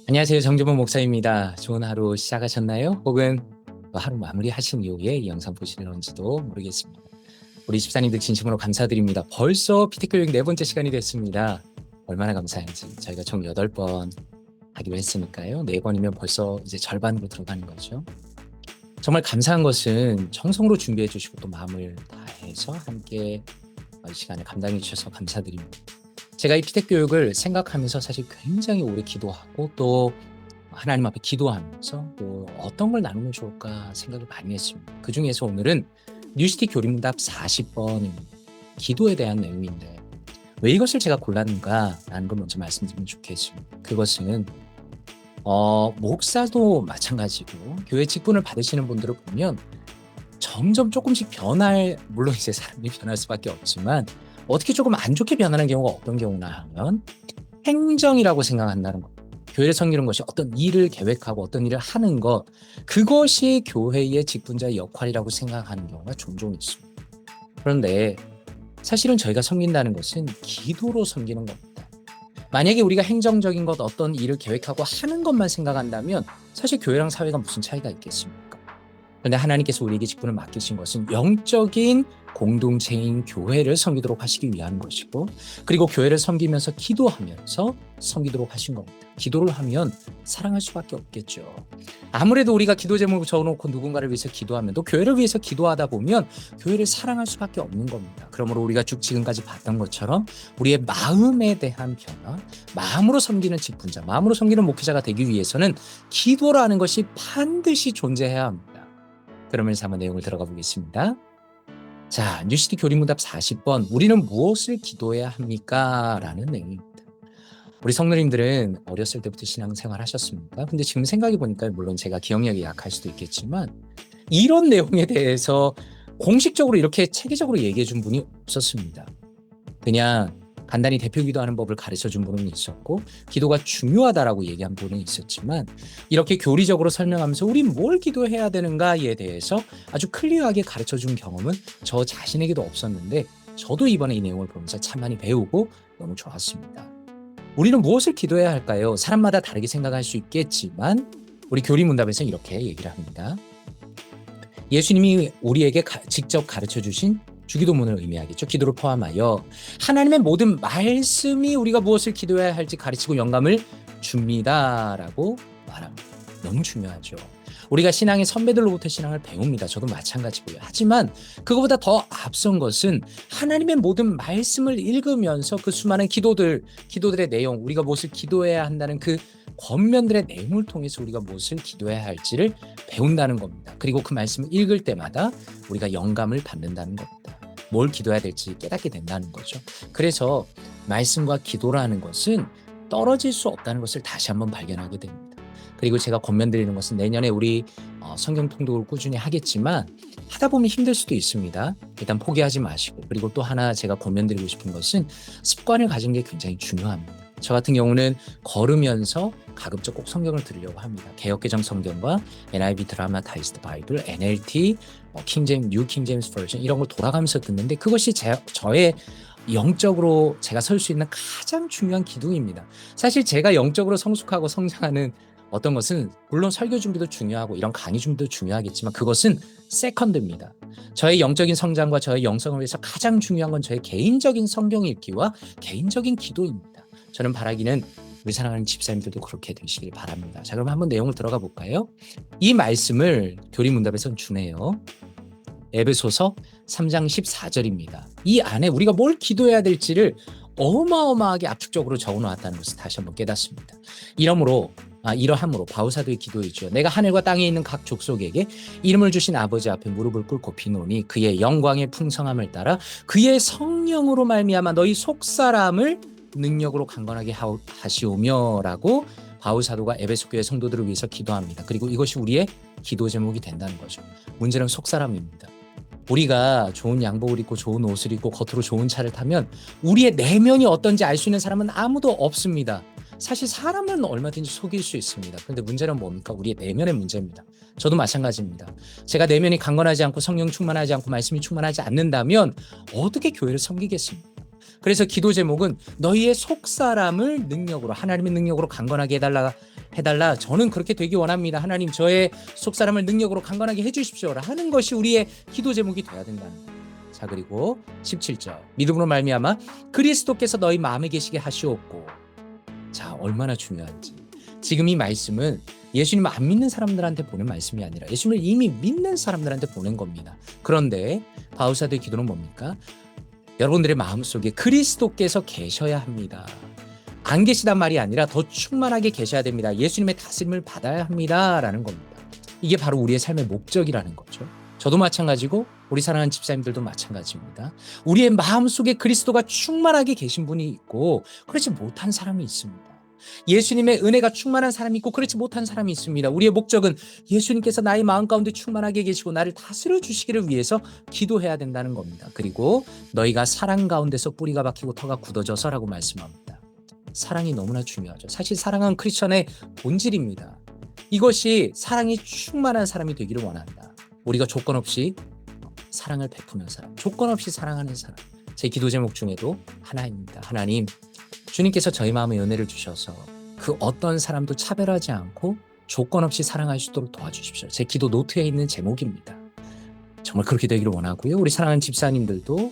안녕하세요. 정주범 목사입니다. 좋은 하루 시작하셨나요? 혹은 하루 마무리하신 이후에 이 영상 보시는지도 모르겠습니다. 우리 집사님들 진심으로 감사드립니다. 벌써 피택교육 네 번째 시간이 됐습니다. 얼마나 감사한지. 저희가 총 8번 하기로 했으니까요. 4번이면 벌써 이제 절반으로 들어가는 거죠. 정말 감사한 것은 정성으로 준비해 주시고 또 마음을 다해서 함께 이 시간을 감당해 주셔서 감사드립니다. 제가 이 피택교육을 생각하면서 사실 굉장히 오래 기도하고 또 하나님 앞에 기도하면서 또 어떤 걸 나누면 좋을까 생각을 많이 했습니다. 그 중에서 오늘은 뉴시티 교리문답 40번입니다. 기도에 대한 내용인데 왜 이것을 제가 골랐는가라는 걸 먼저 말씀드리면 좋겠습니다. 그것은 목사도 마찬가지고 교회 직분을 받으시는 분들을 보면 점점 조금씩 물론 이제 사람이 변할 수밖에 없지만 어떻게 조금 안 좋게 변하는 경우가 어떤 경우나 하면 행정이라고 생각한다는 것. 교회를 섬기는 것이 어떤 일을 계획하고 어떤 일을 하는 것, 그것이 교회의 직분자의 역할이라고 생각하는 경우가 종종 있습니다. 그런데 사실은 저희가 섬긴다는 것은 기도로 섬기는 겁니다. 만약에 우리가 행정적인 것, 어떤 일을 계획하고 하는 것만 생각한다면 사실 교회랑 사회가 무슨 차이가 있겠습니까? 그런데 하나님께서 우리에게 직분을 맡기신 것은 영적인 공동체인 교회를 섬기도록 하시기 위한 것이고, 그리고 교회를 섬기면서 기도하면서 섬기도록 하신 겁니다. 기도를 하면 사랑할 수밖에 없겠죠. 아무래도 우리가 기도 제목을 적어놓고 누군가를 위해서 기도하면 또 교회를 위해서 기도하다 보면 교회를 사랑할 수밖에 없는 겁니다. 그러므로 우리가 쭉 지금까지 봤던 것처럼 우리의 마음에 대한 변화, 마음으로 섬기는 직분자, 마음으로 섬기는 목회자가 되기 위해서는 기도라는 것이 반드시 존재해야 합니다. 그러면서 한번 내용을 들어가 보겠습니다. 자, 뉴시티 교리문답 40번. 우리는 무엇을 기도해야 합니까? 라는 내용입니다. 우리 성도님들은 어렸을 때부터 신앙생활 하셨습니까? 근데 지금 생각해 보니까 물론 제가 기억력이 약할 수도 있겠지만 이런 내용에 대해서 공식적으로 이렇게 체계적으로 얘기해 준 분이 없었습니다. 그냥 간단히 대표 기도하는 법을 가르쳐 준 분은 있었고 기도가 중요하다라고 얘기한 분은 있었지만 이렇게 교리적으로 설명하면서 우리 뭘 기도해야 되는가에 대해서 아주 클리어하게 가르쳐 준 경험은 저 자신에게도 없었는데 저도 이번에 이 내용을 보면서 참 많이 배우고 너무 좋았습니다. 우리는 무엇을 기도해야 할까요? 사람마다 다르게 생각할 수 있겠지만 우리 교리문답에서는 이렇게 얘기를 합니다. 예수님이 우리에게 직접 가르쳐 주신 주기도문을 의미하겠죠. 기도를 포함하여 하나님의 모든 말씀이 우리가 무엇을 기도해야 할지 가르치고 영감을 줍니다라고 말합니다. 너무 중요하죠. 우리가 신앙의 선배들로부터 신앙을 배웁니다. 저도 마찬가지고요. 하지만 그것보다 더 앞선 것은 하나님의 모든 말씀을 읽으면서 그 수많은 기도들의 내용, 우리가 무엇을 기도해야 한다는 그 권면들의 내용을 통해서 우리가 무엇을 기도해야 할지를 배운다는 겁니다. 그리고 그 말씀을 읽을 때마다 우리가 영감을 받는다는 겁니다. 뭘 기도해야 될지 깨닫게 된다는 거죠. 그래서 말씀과 기도라는 것은 떨어질 수 없다는 것을 다시 한번 발견하게 됩니다. 그리고 제가 권면드리는 것은 내년에 우리 성경 통독을 꾸준히 하겠지만 하다 보면 힘들 수도 있습니다. 일단 포기하지 마시고, 그리고 또 하나 제가 권면드리고 싶은 것은 습관을 가진 게 굉장히 중요합니다. 저 같은 경우는 걸으면서 가급적 꼭 성경을 들으려고 합니다. 개역개정 성경과 NIV 드라마타이즈드 바이블, NLT, 뉴 킹제임스 버전 이런 걸 돌아가면서 듣는데 그것이 저의 영적으로 제가 설 수 있는 가장 중요한 기둥입니다. 사실 제가 영적으로 성숙하고 성장하는 어떤 것은 물론 설교 준비도 중요하고 이런 강의 준비도 중요하겠지만 그것은 세컨드입니다. 저의 영적인 성장과 저의 영성을 위해서 가장 중요한 건 저의 개인적인 성경 읽기와 개인적인 기도입니다. 저는 바라기는 우리 사랑하는 집사님들도 그렇게 되시길 바랍니다. 자, 그럼 한번 내용을 들어가 볼까요? 이 말씀을 교리문답에서는 주네요. 에베소서 3장 14절입니다. 이 안에 우리가 뭘 기도해야 될지를 어마어마하게 압축적으로 적어놓았다는 것을 다시 한번 깨닫습니다. 이러함으로 바울사도의 기도이죠. 내가 하늘과 땅에 있는 각 족속에게 이름을 주신 아버지 앞에 무릎을 꿇고 비노니 그의 영광의 풍성함을 따라 그의 성령으로 말미암아 너희 속사람을 능력으로 강건하게 하시오며라고 바울사도가 에베소 교회 성도들을 위해서 기도합니다. 그리고 이것이 우리의 기도 제목이 된다는 거죠. 문제는 속사람입니다. 우리가 좋은 양복을 입고 좋은 옷을 입고 겉으로 좋은 차를 타면 우리의 내면이 어떤지 알 수 있는 사람은 아무도 없습니다. 사실 사람은 얼마든지 속일 수 있습니다. 그런데 문제는 뭡니까? 우리의 내면의 문제입니다. 저도 마찬가지입니다. 제가 내면이 강건하지 않고 성령 충만하지 않고 말씀이 충만하지 않는다면 어떻게 교회를 섬기겠습니까? 그래서 기도 제목은 너희의 속사람을 능력으로, 하나님의 능력으로 강건하게 해달라 해달라. 저는 그렇게 되기 원합니다. 하나님 저의 속사람을 능력으로 강건하게 해주십시오. 하는 것이 우리의 기도 제목이 돼야 된다는 거예요. 자, 그리고 17절 믿음으로 말미암아 그리스도께서 너희 마음에 계시게 하시옵고. 자, 얼마나 중요한지. 지금 이 말씀은 예수님 안 믿는 사람들한테 보낸 말씀이 아니라 예수님을 이미 믿는 사람들한테 보낸 겁니다. 그런데 바울사도의 기도는 뭡니까? 여러분들의 마음속에 그리스도께서 계셔야 합니다. 안 계시단 말이 아니라 더 충만하게 계셔야 됩니다. 예수님의 다스림을 받아야 합니다 라는 겁니다. 이게 바로 우리의 삶의 목적이라는 거죠. 저도 마찬가지고 우리 사랑하는 집사님들도 마찬가지입니다. 우리의 마음속에 그리스도가 충만하게 계신 분이 있고 그렇지 못한 사람이 있습니다. 예수님의 은혜가 충만한 사람이 있고 그렇지 못한 사람이 있습니다. 우리의 목적은 예수님께서 나의 마음 가운데 충만하게 계시고 나를 다스려 주시기를 위해서 기도해야 된다는 겁니다. 그리고 너희가 사랑 가운데서 뿌리가 박히고 터가 굳어져서라고 말씀합니다. 사랑이 너무나 중요하죠. 사실 사랑은 크리스천의 본질입니다. 이것이 사랑이 충만한 사람이 되기를 원한다. 우리가 조건 없이 사랑을 베푸는 사람, 조건 없이 사랑하는 사람. 제 기도 제목 중에도 하나입니다. 하나님, 주님께서 저희 마음에 은혜를 주셔서 그 어떤 사람도 차별하지 않고 조건 없이 사랑할 수 있도록 도와주십시오. 제 기도 노트에 있는 제목입니다. 정말 그렇게 되기를 원하고요. 우리 사랑하는 집사님들도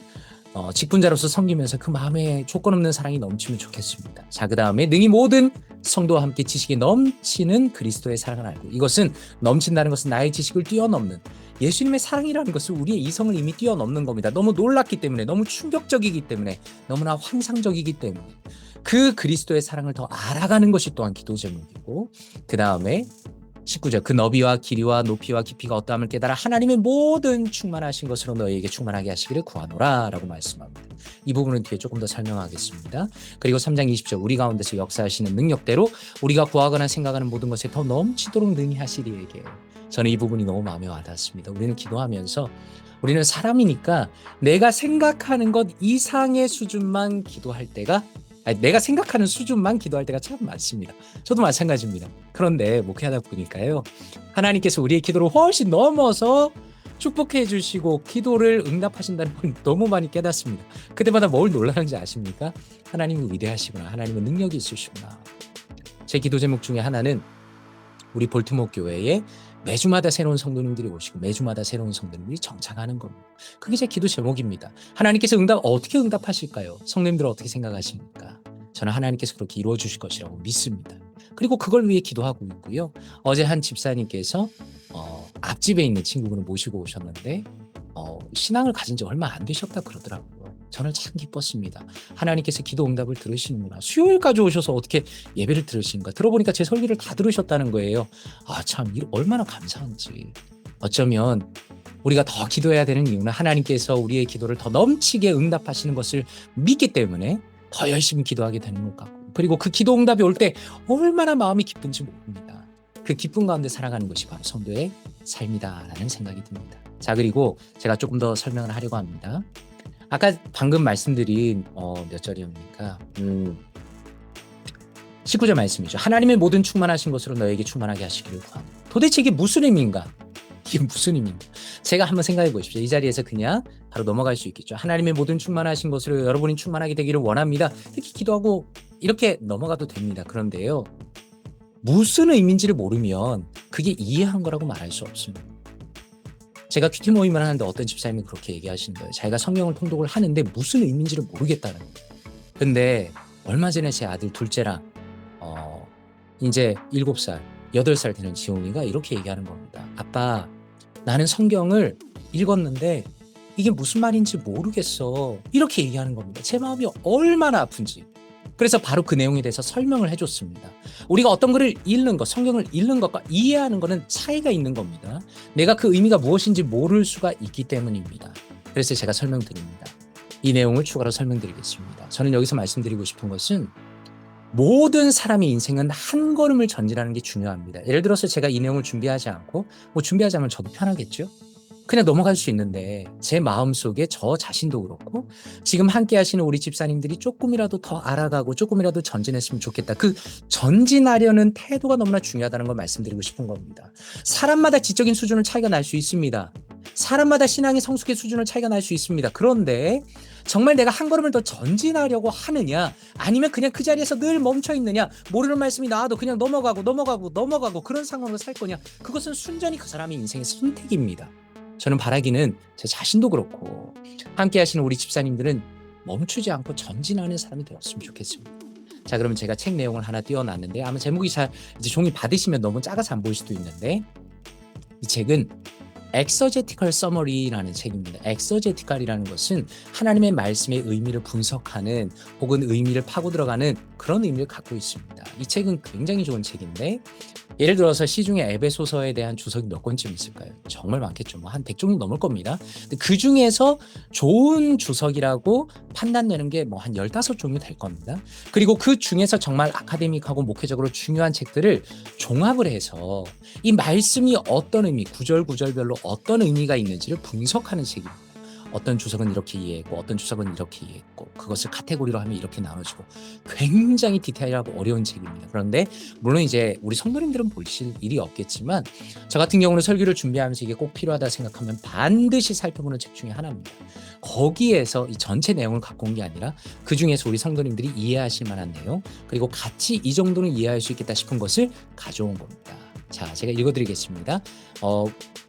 직분자로서 섬기면서 그 마음에 조건 없는 사랑이 넘치면 좋겠습니다. 자, 그 다음에 능히 모든 성도와 함께 지식이 넘치는 그리스도의 사랑을 알고, 이것은 넘친다는 것은 나의 지식을 뛰어넘는 예수님의 사랑이라는 것을 우리의 이성을 이미 뛰어넘는 겁니다. 너무 놀랍기 때문에, 너무 충격적이기 때문에, 너무나 환상적이기 때문에 그 그리스도의 사랑을 더 알아가는 것이 또한 기도 제목이고, 그 다음에 19절 그 너비와 길이와 높이와 깊이가 어떠함을 깨달아 하나님의 모든 충만하신 것으로 너희에게 충만하게 하시기를 구하노라 라고 말씀합니다. 이 부분은 뒤에 조금 더 설명하겠습니다. 그리고 3장 20절 우리 가운데서 역사하시는 능력대로 우리가 구하거나 생각하는 모든 것에 더 넘치도록 능히 하시리에게. 저는 이 부분이 너무 마음에 와닿습니다. 우리는 기도하면서 우리는 사람이니까 내가 생각하는 것 이상의 수준만 기도할 때가, 내가 생각하는 수준만 기도할 때가 참 많습니다. 저도 마찬가지입니다. 그런데 목회하다 보니까요, 하나님께서 우리의 기도를 훨씬 넘어서 축복해 주시고 기도를 응답하신다는 걸 너무 많이 깨닫습니다. 그때마다 뭘 놀라는지 아십니까? 하나님이 위대하시구나, 하나님은 능력이 있으시구나. 제 기도 제목 중에 하나는 우리 볼트모 교회에 매주마다 새로운 성도님들이 오시고 매주마다 새로운 성도님들이 정착하는 겁니다. 그게 제 기도 제목입니다. 하나님께서 어떻게 응답하실까요? 성도님들 어떻게 생각하십니까? 저는 하나님께서 그렇게 이루어 주실 것이라고 믿습니다. 그리고 그걸 위해 기도하고 있고요. 어제 한 집사님께서 앞집에 있는 친구분을 모시고 오셨는데 신앙을 가진 지 얼마 안 되셨다 그러더라고요. 저는 참 기뻤습니다. 하나님께서 기도 응답을 들으시는구나. 수요일까지 오셔서 어떻게 예배를 들으시는가. 들어보니까 제 설교를 다 들으셨다는 거예요. 참 얼마나 감사한지. 어쩌면 우리가 더 기도해야 되는 이유는 하나님께서 우리의 기도를 더 넘치게 응답하시는 것을 믿기 때문에 더 열심히 기도하게 되는 것 같고, 그리고 그 기도 응답이 올 때 얼마나 마음이 기쁜지 모릅니다. 그 기쁨 가운데 살아가는 것이 바로 성도의 삶이다라는 생각이 듭니다. 자, 그리고 제가 조금 더 설명을 하려고 합니다. 아까 방금 말씀드린 몇 절이옵니까? 19절 말씀이죠. 하나님의 모든 충만하신 것으로 너에게 충만하게 하시기를 구합니다. 도대체 이게 무슨 의미인가? 이게 무슨 의미인가? 제가 한번 생각해 보십시오. 이 자리에서 그냥 바로 넘어갈 수 있겠죠. 하나님의 모든 충만하신 것으로 여러분이 충만하게 되기를 원합니다. 이렇게 기도하고 이렇게 넘어가도 됩니다. 그런데요, 무슨 의미인지를 모르면 그게 이해한 거라고 말할 수 없습니다. 제가 큐티 모임을 하는데 어떤 집사님이 그렇게 얘기하시는 거예요. 자기가 성경을 통독을 하는데 무슨 의미인지를 모르겠다는 거예요. 근데 얼마 전에 제 아들 둘째랑 이제 7살, 8살 되는 지용이가 이렇게 얘기하는 겁니다. 아빠, 나는 성경을 읽었는데 이게 무슨 말인지 모르겠어. 이렇게 얘기하는 겁니다. 제 마음이 얼마나 아픈지. 그래서 바로 그 내용에 대해서 설명을 해줬습니다. 우리가 어떤 글을 읽는 것, 성경을 읽는 것과 이해하는 것은 차이가 있는 겁니다. 내가 그 의미가 무엇인지 모를 수가 있기 때문입니다. 그래서 제가 설명드립니다. 이 내용을 추가로 설명드리겠습니다. 저는 여기서 말씀드리고 싶은 것은 모든 사람의 인생은 한 걸음을 전진하는 게 중요합니다. 예를 들어서 제가 이 내용을 준비하지 않고 준비하자면 저도 편하겠죠? 그냥 넘어갈 수 있는데 제 마음속에 저 자신도 그렇고 지금 함께 하시는 우리 집사님들이 조금이라도 더 알아가고 조금이라도 전진했으면 좋겠다. 그 전진하려는 태도가 너무나 중요하다는 걸 말씀드리고 싶은 겁니다. 사람마다 지적인 수준은 차이가 날 수 있습니다. 사람마다 신앙의 성숙의 수준을 차이가 날 수 있습니다. 그런데 정말 내가 한 걸음을 더 전진하려고 하느냐, 아니면 그냥 그 자리에서 늘 멈춰 있느냐, 모르는 말씀이 나와도 그냥 넘어가고 그런 상황으로 살 거냐, 그것은 순전히 그 사람의 인생의 선택입니다. 저는 바라기는 제 자신도 그렇고 함께 하시는 우리 집사님들은 멈추지 않고 전진하는 사람이 되었으면 좋겠습니다. 자, 그러면 제가 책 내용을 하나 띄워놨는데, 아마 제목이 잘 이제 종이 받으시면 너무 작아서 안 보일 수도 있는데, 이 책은 엑서제티컬 서머리라는 책입니다. 엑서제티컬이라는 것은 하나님의 말씀의 의미를 분석하는, 혹은 의미를 파고 들어가는 그런 의미를 갖고 있습니다. 이 책은 굉장히 좋은 책인데, 예를 들어서 시중에 에베소서에 대한 주석이 몇 권쯤 있을까요? 정말 많겠죠. 뭐 한 100종이 넘을 겁니다. 근데 그 중에서 좋은 주석이라고 판단되는 게 뭐 한 15종이 될 겁니다. 그리고 그 중에서 정말 아카데믹하고 목회적으로 중요한 책들을 종합을 해서 이 말씀이 어떤 의미, 구절구절별로 어떤 의미가 있는지를 분석하는 책입니다. 어떤 주석은 이렇게 이해했고 어떤 주석은 이렇게 이해했고, 그것을 카테고리로 하면 이렇게 나눠지고, 굉장히 디테일하고 어려운 책입니다. 그런데 물론 이제 우리 성도님들은 보실 일이 없겠지만, 저 같은 경우는 설교를 준비하면서 이게 꼭 필요하다 생각하면 반드시 살펴보는 책 중에 하나입니다. 거기에서 이 전체 내용을 갖고 온 게 아니라 그 중에서 우리 성도님들이 이해하실 만한 내용, 그리고 같이 이 정도는 이해할 수 있겠다 싶은 것을 가져온 겁니다. 자, 제가 읽어드리겠습니다.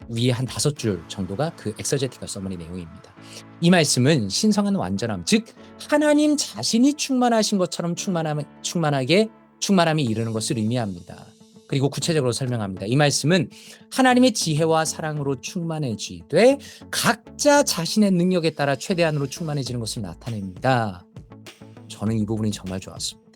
위에 한 5줄 정도가 그 엑서제티컬 서머니 내용입니다. 이 말씀은 신성한 완전함, 즉 하나님 자신이 충만하신 것처럼 충만함이 이르는 것을 의미합니다. 그리고 구체적으로 설명합니다. 이 말씀은 하나님의 지혜와 사랑으로 충만해지되 각자 자신의 능력에 따라 최대한으로 충만해지는 것을 나타냅니다. 저는 이 부분이 정말 좋았습니다.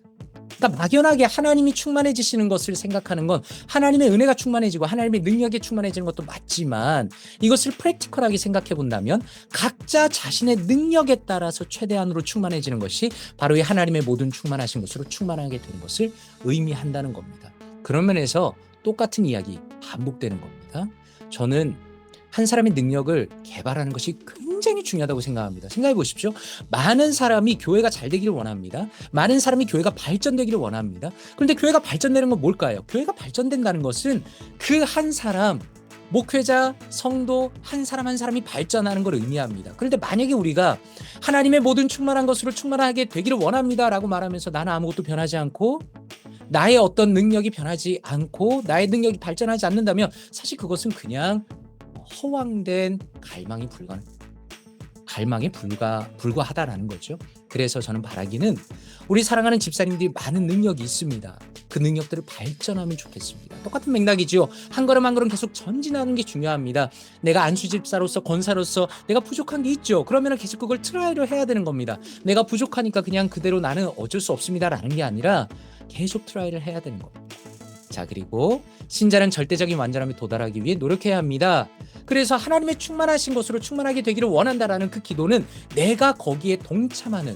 그러니까 막연하게 하나님이 충만해지시는 것을 생각하는 건 하나님의 은혜가 충만해지고 하나님의 능력이 충만해지는 것도 맞지만, 이것을 프랙티컬하게 생각해 본다면 각자 자신의 능력에 따라서 최대한으로 충만해지는 것이 바로 이 하나님의 모든 충만하신 것으로 충만하게 되는 것을 의미한다는 겁니다. 그런 면에서 똑같은 이야기 반복되는 겁니다. 저는 한 사람의 능력을 개발하는 것이 굉장히 중요하다고 생각합니다. 생각해 보십시오. 많은 사람이 교회가 잘 되기를 원합니다. 많은 사람이 교회가 발전되기를 원합니다. 그런데 교회가 발전되는 건 뭘까요? 교회가 발전된다는 것은 그 한 사람, 목회자, 성도 한 사람 한 사람이 발전하는 걸 의미합니다. 그런데 만약에 우리가 하나님의 모든 충만한 것으로 충만하게 되기를 원합니다 라고 말하면서 나는 아무것도 변하지 않고, 나의 어떤 능력이 변하지 않고, 나의 능력이 발전하지 않는다면 사실 그것은 그냥 허황된 갈망에 불과하다라는 거죠. 그래서 저는 바라기는 우리 사랑하는 집사님들이 많은 능력이 있습니다. 그 능력들을 발전하면 좋겠습니다. 똑같은 맥락이죠. 한 걸음 한 걸음 계속 전진하는 게 중요합니다. 내가 안수 집사로서, 권사로서 내가 부족한 게 있죠. 그러면 계속 그걸 트라이를 해야 되는 겁니다. 내가 부족하니까 그냥 그대로 나는 어쩔 수 없습니다라는 게 아니라 계속 트라이를 해야 되는 겁니다. 자, 그리고 신자는 절대적인 완전함에 도달하기 위해 노력해야 합니다. 그래서 하나님의 충만하신 것으로 충만하게 되기를 원한다라는 그 기도는 내가 거기에 동참하는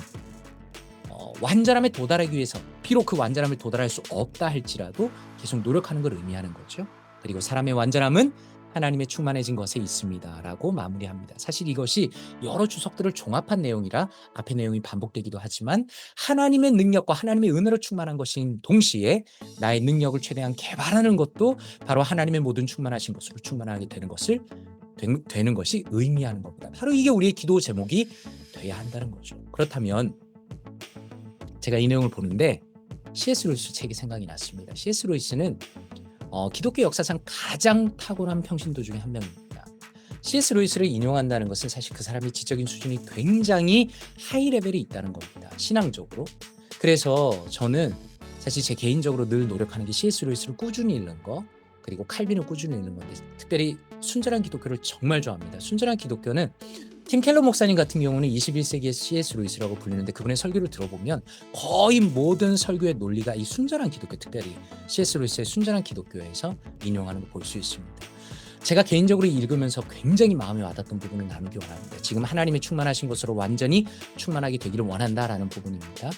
완전함에 도달하기 위해서, 비록 그 완전함에 도달할 수 없다 할지라도 계속 노력하는 걸 의미하는 거죠. 그리고 사람의 완전함은 하나님의 충만해진 것에 있습니다 라고 마무리합니다. 사실 이것이 여러 주석들을 종합한 내용이라 앞의 내용이 반복되기도 하지만, 하나님의 능력과 하나님의 은혜로 충만한 것인 동시에 나의 능력을 최대한 개발하는 것도 바로 하나님의 모든 충만하신 것으로 충만하게 되는 것이 의미하는 겁니다. 바로 이게 우리의 기도 제목이 돼야 한다는 거죠. 그렇다면 제가 이 내용을 보는데 C.S. 루이스 책이 생각이 났습니다. C.S. 루이스는 기독교 역사상 가장 탁월한 평신도 중에 한 명입니다. C.S. 루이스를 인용한다는 것은 사실 그 사람의 지적인 수준이 굉장히 하이 레벨에 있다는 겁니다. 신앙적으로. 그래서 저는 사실 제 개인적으로 늘 노력하는 게 C.S. 루이스를 꾸준히 읽는 거, 그리고 칼빈을 꾸준히 읽는 건데, 특별히 순전한 기독교를 정말 좋아합니다. 순전한 기독교는 팀 켈러 목사님 같은 경우는 21세기의 C.S. 루이스라고 불리는데, 그분의 설교를 들어보면 거의 모든 설교의 논리가 이 순전한 기독교, 특별히 C.S. 루이스의 순전한 기독교에서 인용하는 걸 볼 수 있습니다. 제가 개인적으로 읽으면서 굉장히 마음에 와닿던 부분을 나누기 원합니다. 지금 하나님의 충만하신 것으로 완전히 충만하게 되기를 원한다라는 부분입니다.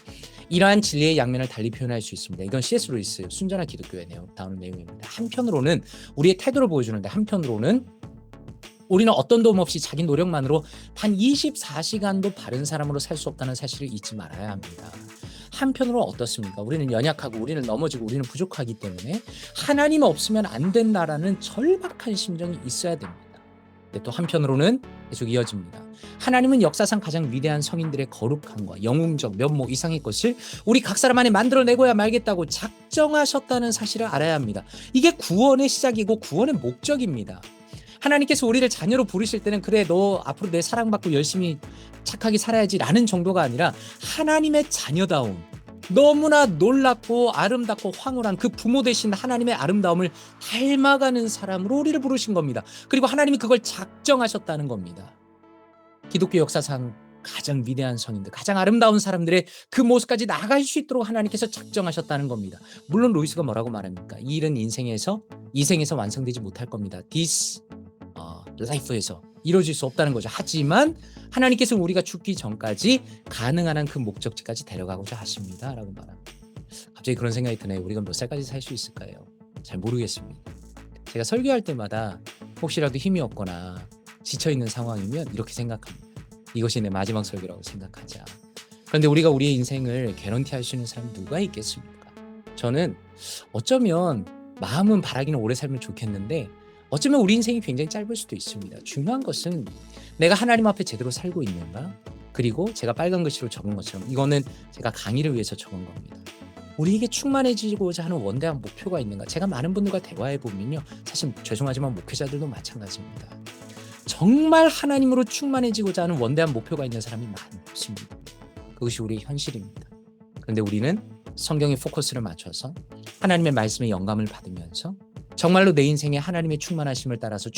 이러한 진리의 양면을 달리 표현할 수 있습니다. 이건 C.S. 루이스 순전한 기독교의 다운 내용입니다. 한편으로는 우리의 태도를 보여주는데, 한편으로는 우리는 어떤 도움 없이 자기 노력만으로 단 24시간도 바른 사람으로 살 수 없다는 사실을 잊지 말아야 합니다. 한편으로 어떻습니까? 우리는 연약하고 우리는 넘어지고 우리는 부족하기 때문에 하나님 없으면 안 된다라는 절박한 심정이 있어야 됩니다. 근데 또 한편으로는 계속 이어집니다. 하나님은 역사상 가장 위대한 성인들의 거룩함과 영웅적 면모 이상의 것을 우리 각 사람 안에 만들어내고야 말겠다고 작정하셨다는 사실을 알아야 합니다. 이게 구원의 시작이고 구원의 목적입니다. 하나님께서 우리를 자녀로 부르실 때는 그래 너 앞으로 내 사랑받고 열심히 착하게 살아야지 라는 정도가 아니라 하나님의 자녀다움, 너무나 놀랍고 아름답고 황홀한 그 부모 되신 하나님의 아름다움을 닮아가는 사람으로 우리를 부르신 겁니다. 그리고 하나님이 그걸 작정하셨다는 겁니다. 기독교 역사상 가장 위대한 성인들, 가장 아름다운 사람들의 그 모습까지 나아갈 수 있도록 하나님께서 작정하셨다는 겁니다. 물론 로이스가 뭐라고 말합니까? 이 일은 이 생에서 완성되지 못할 겁니다. This life에서 이루어질 수 없다는 거죠. 하지만 하나님께서는 우리가 죽기 전까지 가능한 한 그 목적지까지 데려가고자 하십니다 라고 말합니다. 갑자기 그런 생각이 드네요. 우리가 몇 살까지 살 수 있을까요? 잘 모르겠습니다. 제가 설교할 때마다 혹시라도 힘이 없거나 지쳐있는 상황이면 이렇게 생각합니다. 이것이 내 마지막 설교라고 생각하자. 그런데 우리가 우리의 인생을 개런티할 수 있는 사람이 누가 있겠습니까? 저는 어쩌면 마음은 바라기는 오래 살면 좋겠는데 어쩌면 우리 인생이 굉장히 짧을 수도 있습니다. 중요한 것은 내가 하나님 앞에 제대로 살고 있는가? 그리고 제가 빨간 글씨로 적은 것처럼 이거는 제가 강의를 위해서 적은 겁니다. 우리에게 충만해지고자 하는 원대한 목표가 있는가? 제가 많은 분들과 대화해 보면요. 사실 죄송하지만 목회자들도 마찬가지입니다. 정말 하나님으로 충만해지고자 하는 원대한 목표가 있는 사람이 많습니다. 그것이 우리의 현실입니다. 그런데 우리는 성경의 포커스를 맞춰서 하나님의 말씀에 영감을 받으면서 정말로 내 인생에 하나님의 충만하심을 따라서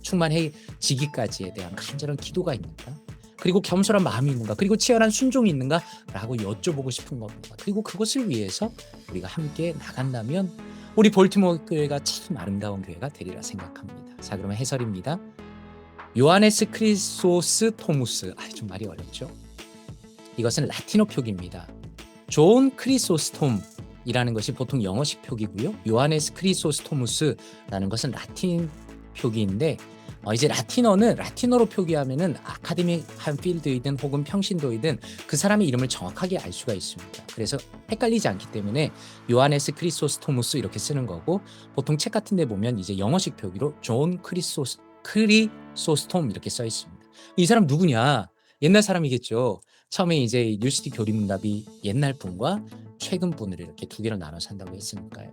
충만해지기까지에 대한 간절한 기도가 있는가? 그리고 겸손한 마음이 있는가? 그리고 치열한 순종이 있는가? 라고 여쭤보고 싶은 겁니다. 그리고 그것을 위해서 우리가 함께 나간다면 우리 볼티모어 교회가 참 아름다운 교회가 되리라 생각합니다. 자, 그러면 해설입니다. 요하네스 크리소스토무스, 좀 말이 어렵죠? 이것은 라틴어 표기입니다. 존 크리소스톰이라는 것이 보통 영어식 표기고요. 요하네스 크리소스토무스라는 것은 라틴 표기인데 이제 라틴어로 표기하면은 아카데믹한 필드이든 혹은 평신도이든 그 사람의 이름을 정확하게 알 수가 있습니다. 그래서 헷갈리지 않기 때문에 요하네스 크리소스토무스 이렇게 쓰는 거고 보통 책 같은 데 보면 이제 영어식 표기로 존 크리소스톰 이렇게 써 있습니다. 이 사람 누구냐? 옛날 사람이겠죠. 처음에 이제 뉴시티 교리문답이 옛날 분과 최근 분을 이렇게 두 개로 나눠서 한다고 했으니까요.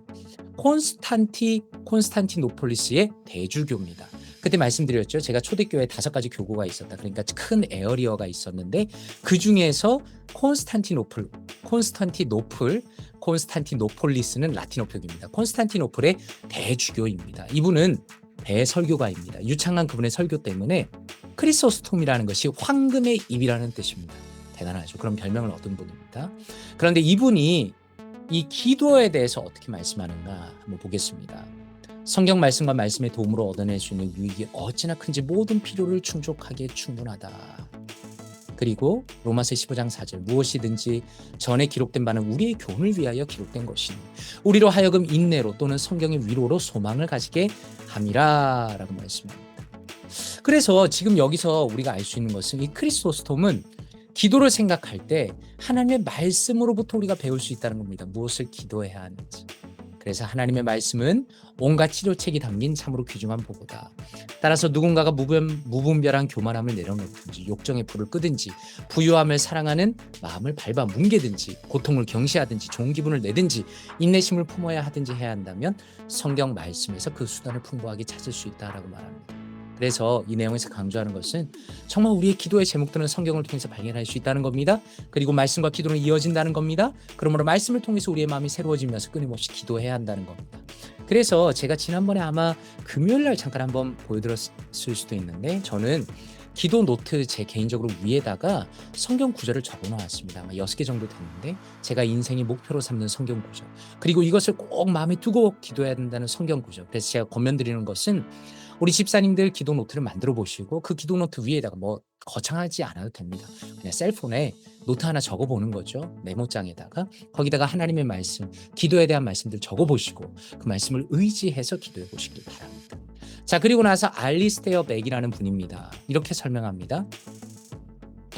콘스탄티노폴리스의 대주교입니다. 그때 말씀드렸죠. 제가 초대교회에 5가지 교구가 있었다. 그러니까 큰 에어리어가 있었는데 그 중에서 콘스탄티노폴리스는 라틴어 표기입니다. 콘스탄티노폴의 대주교입니다. 이분은 대설교가입니다. 유창한 그분의 설교 때문에 크리소스톰이라는 것이 황금의 입이라는 뜻입니다. 대단하죠. 그런 별명을 얻은 분입니다. 그런데 이분이 이 기도에 대해서 어떻게 말씀하는가 한번 보겠습니다. 성경 말씀과 말씀의 도움으로 얻어낼 수 있는 유익이 어찌나 큰지 모든 필요를 충족하기에 충분하다. 그리고 로마서 15장 4절 무엇이든지 전에 기록된 바는 우리의 교훈을 위하여 기록된 것이니 우리로 하여금 인내로 또는 성경의 위로로 소망을 가지게 함이라 라고 말씀합니다. 그래서 지금 여기서 우리가 알 수 있는 것은 이 크리소스톰은 기도를 생각할 때 하나님의 말씀으로부터 우리가 배울 수 있다는 겁니다. 무엇을 기도해야 하는지. 그래서 하나님의 말씀은 온갖 치료책이 담긴 참으로 귀중한 보고다. 따라서 누군가가 무분별한 교만함을 내려놓든지 욕정의 불을 끄든지 부유함을 사랑하는 마음을 밟아 뭉개든지 고통을 경시하든지 좋은 기분을 내든지 인내심을 품어야 하든지 해야 한다면 성경 말씀에서 그 수단을 풍부하게 찾을 수 있다라고 말합니다. 그래서 이 내용에서 강조하는 것은 정말 우리의 기도의 제목들은 성경을 통해서 발견할 수 있다는 겁니다. 그리고 말씀과 기도는 이어진다는 겁니다. 그러므로 말씀을 통해서 우리의 마음이 새로워지면서 끊임없이 기도해야 한다는 겁니다. 그래서 제가 지난번에 아마 금요일날 잠깐 한번 보여드렸을 수도 있는데 저는 기도 노트 제 개인적으로 위에다가 성경 구절을 적어놓았습니다. 아마 6개 정도 됐는데 제가 인생의 목표로 삼는 성경 구절 그리고 이것을 꼭 마음에 두고 기도해야 된다는 성경 구절. 그래서 제가 권면드리는 것은 우리 집사님들 기도 노트를 만들어 보시고 그 기도 노트 위에다가 뭐 거창하지 않아도 됩니다. 그냥 셀폰에 노트 하나 적어보는 거죠. 메모장에다가 거기다가 하나님의 말씀, 기도에 대한 말씀들 적어보시고 그 말씀을 의지해서 기도해 보시길 바랍니다. 자, 그리고 나서 알리스테어 백이라는 분입니다. 이렇게 설명합니다.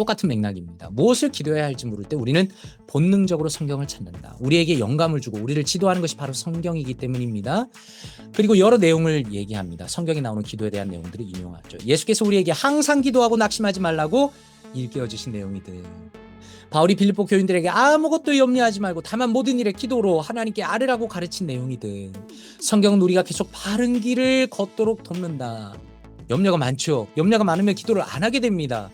똑같은 맥락입니다. 무엇을 기도해야 할지 모를 때 우리는 본능적으로 성경을 찾는다. 우리에게 영감을 주고 우리를 지도하는 것이 바로 성경이기 때문입니다. 그리고 여러 내용을 얘기합니다. 성경에 나오는 기도에 대한 내용들을 인용하죠. 예수께서 우리에게 항상 기도하고 낙심하지 말라고 일깨워 주신 내용이든, 바울이 빌립보 교인들에게 아무것도 염려하지 말고 다만 모든 일에 기도로 하나님께 아뢰라고 가르친 내용이든, 성경은 우리가 계속 바른 길을 걷도록 돕는다. 염려가 많죠. 염려가 많으면 기도를 안 하게 됩니다.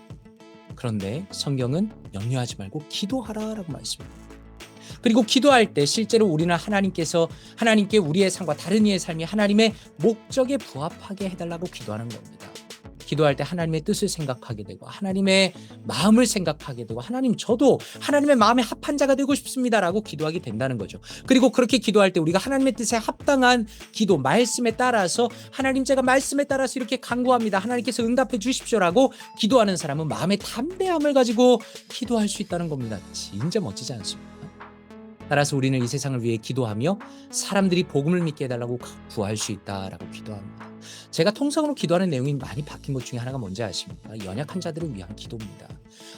그런데 성경은 염려하지 말고 기도하라라고 말씀합니다. 그리고 기도할 때 실제로 우리는 하나님께 우리의 삶과 다른 이의 삶이 하나님의 목적에 부합하게 해달라고 기도하는 겁니다. 기도할 때 하나님의 뜻을 생각하게 되고 하나님의 마음을 생각하게 되고, 하나님, 저도 하나님의 마음에 합한 자가 되고 싶습니다라고 기도하게 된다는 거죠. 그리고 그렇게 기도할 때 우리가 하나님의 뜻에 합당한 기도, 말씀에 따라서, 하나님, 제가 말씀에 따라서 이렇게 간구합니다, 하나님께서 응답해 주십시오라고 기도하는 사람은 마음의 담대함을 가지고 기도할 수 있다는 겁니다. 진짜 멋지지 않습니까? 따라서 우리는 이 세상을 위해 기도하며 사람들이 복음을 믿게 해달라고 구할 수 있다라고 기도합니다. 제가 통상으로 기도하는 내용이 많이 바뀐 것 중에 하나가 뭔지 아십니까? 연약한 자들을 위한 기도입니다.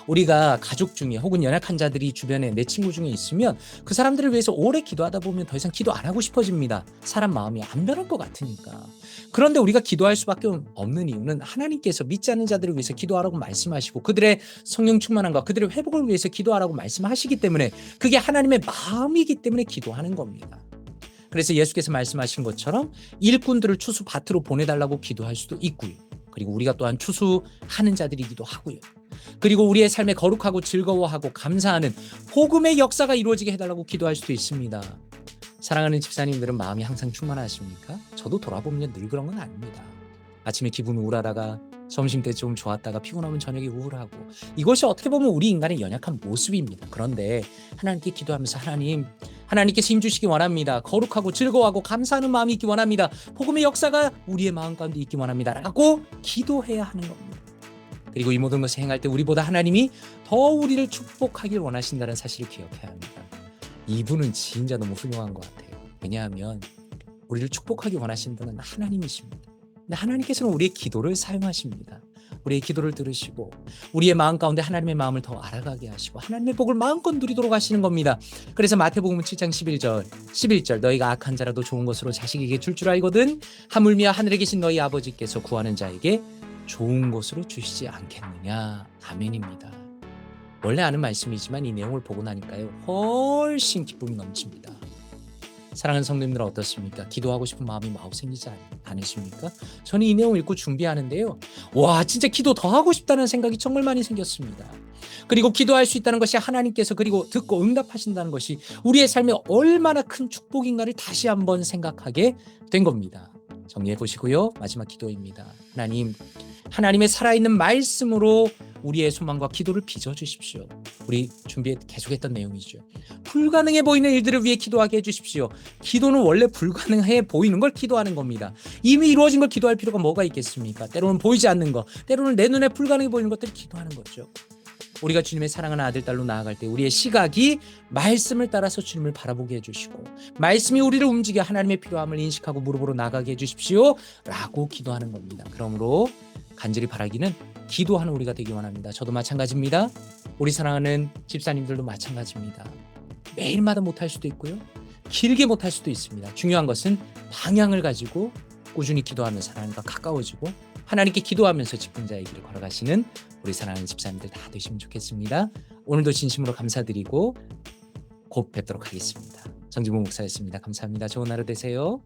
우리가 가족 중에 혹은 연약한 자들이 주변에 내 친구 중에 있으면 그 사람들을 위해서 오래 기도하다 보면 더 이상 기도 안 하고 싶어집니다. 사람 마음이 안 변할 것 같으니까. 그런데 우리가 기도할 수밖에 없는 이유는 하나님께서 믿지 않는 자들을 위해서 기도하라고 말씀하시고 그들의 성령 충만함과 그들의 회복을 위해서 기도하라고 말씀하시기 때문에, 그게 하나님의 마음이기 때문에 기도하는 겁니다. 그래서 예수께서 말씀하신 것처럼 일꾼들을 추수밭으로 보내달라고 기도할 수도 있고요. 그리고 우리가 또한 추수하는 자들이기도 하고요. 그리고 우리의 삶에 거룩하고 즐거워하고 감사하는 복음의 역사가 이루어지게 해달라고 기도할 수도 있습니다. 사랑하는 집사님들은 마음이 항상 충만하십니까? 저도 돌아보면 늘 그런 건 아닙니다. 아침에 기분 우울하다가 점심때 좀 좋았다가 피곤하면 저녁에 우울하고, 이것이 어떻게 보면 우리 인간의 연약한 모습입니다. 그런데 하나님께 기도하면서, 하나님께서 힘주시기 원합니다. 거룩하고 즐거워하고 감사하는 마음이 있기 원합니다. 복음의 역사가 우리의 마음 가운데 있기 원합니다 라고 기도해야 하는 겁니다. 그리고 이 모든 것을 행할 때 우리보다 하나님이 더 우리를 축복하길 원하신다는 사실을 기억해야 합니다. 이분은 진짜 너무 훌륭한 것 같아요. 왜냐하면 우리를 축복하기 원하시는 분은 하나님이십니다. 근데 하나님께서는 우리의 기도를 사용하십니다. 우리의 기도를 들으시고 우리의 마음 가운데 하나님의 마음을 더 알아가게 하시고 하나님의 복을 마음껏 누리도록 하시는 겁니다. 그래서 마태복음 7장 11절 너희가 악한 자라도 좋은 것으로 자식에게 줄 알거든 하물며 하늘에 계신 너희 아버지께서 구하는 자에게 좋은 것으로 주시지 않겠느냐. 아멘입니다. 원래 아는 말씀이지만 이 내용을 보고 나니까요, 훨씬 기쁨이 넘칩니다. 사랑하는 성도님들 어떻습니까? 기도하고 싶은 마음이 마구 생기지 않으십니까? 저는 이 내용 읽고 준비하는데요, 와, 진짜 기도 더 하고 싶다는 생각이 정말 많이 생겼습니다. 그리고 기도할 수 있다는 것이 하나님께서 그리고 듣고 응답하신다는 것이 우리의 삶에 얼마나 큰 축복인가를 다시 한번 생각하게 된 겁니다. 정리해 보시고요, 마지막 기도입니다. 하나님의 살아있는 말씀으로 우리의 소망과 기도를 빚어주십시오. 우리 계속했던 내용이죠. 불가능해 보이는 일들을 위해 기도하게 해주십시오. 기도는 원래 불가능해 보이는 걸 기도하는 겁니다. 이미 이루어진 걸 기도할 필요가 뭐가 있겠습니까? 때로는 보이지 않는 것, 때로는 내 눈에 불가능해 보이는 것들을 기도하는 거죠. 우리가 주님의 사랑하는 아들, 딸로 나아갈 때 우리의 시각이 말씀을 따라서 주님을 바라보게 해주시고, 말씀이 우리를 움직여 하나님의 필요함을 인식하고 무릎으로 나가게 해주십시오 라고 기도하는 겁니다. 그러므로 간절히 바라기는 기도하는 우리가 되기 원합니다. 저도 마찬가지입니다. 우리 사랑하는 집사님들도 마찬가지입니다. 매일마다 못할 수도 있고요, 길게 못할 수도 있습니다. 중요한 것은 방향을 가지고 꾸준히 기도하면서 하나님과 가까워지고 하나님께 기도하면서 직분자의 길을 걸어가시는 우리 사랑하는 집사님들 다 되시면 좋겠습니다. 오늘도 진심으로 감사드리고 곧 뵙도록 하겠습니다. 정진모 목사였습니다. 감사합니다. 좋은 하루 되세요.